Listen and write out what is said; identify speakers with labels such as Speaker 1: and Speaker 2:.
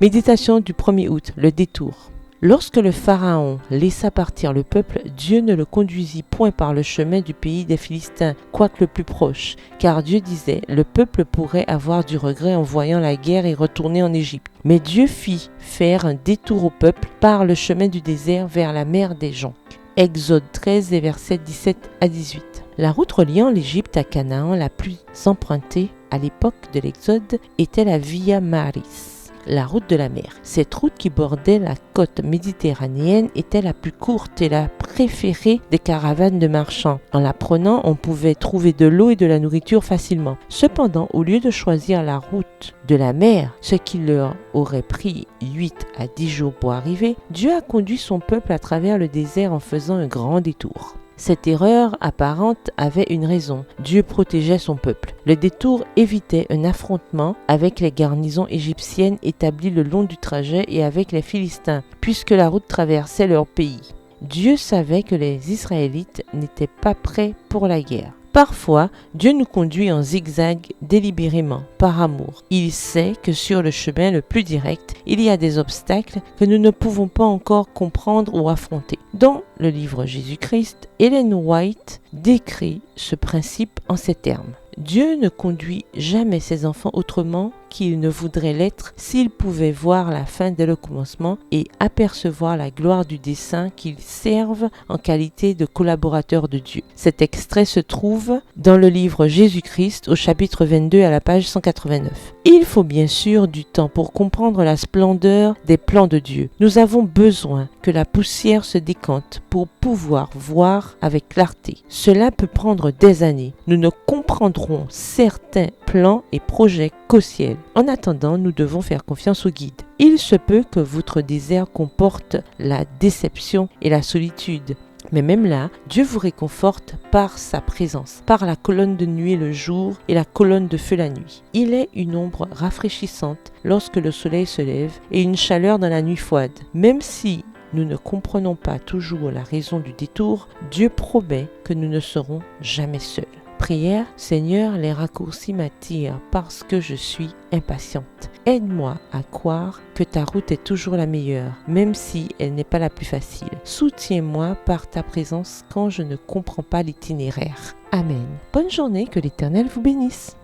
Speaker 1: Méditation du 1er août, le détour. Lorsque le Pharaon laissa partir le peuple, Dieu ne le conduisit point par le chemin du pays des Philistins, quoique le plus proche, car Dieu disait, le peuple pourrait avoir du regret en voyant la guerre et retourner en Égypte. Mais Dieu fit faire un détour au peuple par le chemin du désert vers la mer des Jonques. Exode 13, versets 17 à 18. La route reliant l'Égypte à Canaan, la plus empruntée à l'époque de l'Exode, était la Via Maris, la route de la mer. Cette route qui bordait la côte méditerranéenne était la plus courte et la préférée des caravanes de marchands. En la prenant, on pouvait trouver de l'eau et de la nourriture facilement. Cependant, au lieu de choisir la route de la mer, ce qui leur aurait pris 8 à 10 jours pour arriver, Dieu a conduit son peuple à travers le désert en faisant un grand détour. Cette erreur apparente avait une raison. Dieu protégeait son peuple. Le détour évitait un affrontement avec les garnisons égyptiennes établies le long du trajet et avec les Philistins, puisque la route traversait leur pays. Dieu savait que les Israélites n'étaient pas prêts pour la guerre. Parfois, Dieu nous conduit en zigzag délibérément, par amour. Il sait que sur le chemin le plus direct, il y a des obstacles que nous ne pouvons pas encore comprendre ou affronter. Dans le livre Jésus-Christ, Ellen White décrit ce principe en ces termes. Dieu ne conduit jamais ses enfants autrement qu'il ne voudrait l'être s'ils pouvaient voir la fin dès le commencement et apercevoir la gloire du dessein qu'ils servent en qualité de collaborateurs de Dieu. Cet extrait se trouve dans le livre Jésus-Christ au chapitre 22 à la page 189. Il faut bien sûr du temps pour comprendre la splendeur des plans de Dieu. Nous avons besoin que la poussière se décante pour pouvoir voir avec clarté. Cela peut prendre des années. Nous ne comprendrons certains plans et projets qu'au ciel. En attendant, nous devons faire confiance au guide. Il se peut que votre désert comporte la déception et la solitude. Mais même là, Dieu vous réconforte par sa présence, par la colonne de nuée le jour et la colonne de feu la nuit. Il est une ombre rafraîchissante lorsque le soleil se lève et une chaleur dans la nuit froide. Même si nous ne comprenons pas toujours la raison du détour, Dieu promet que nous ne serons jamais seuls. Prière, Seigneur, les raccourcis m'attirent parce que je suis impatiente. Aide-moi à croire que ta route est toujours la meilleure, même si elle n'est pas la plus facile. Soutiens-moi par ta présence quand je ne comprends pas l'itinéraire. Amen. Bonne journée, que l'Éternel vous bénisse.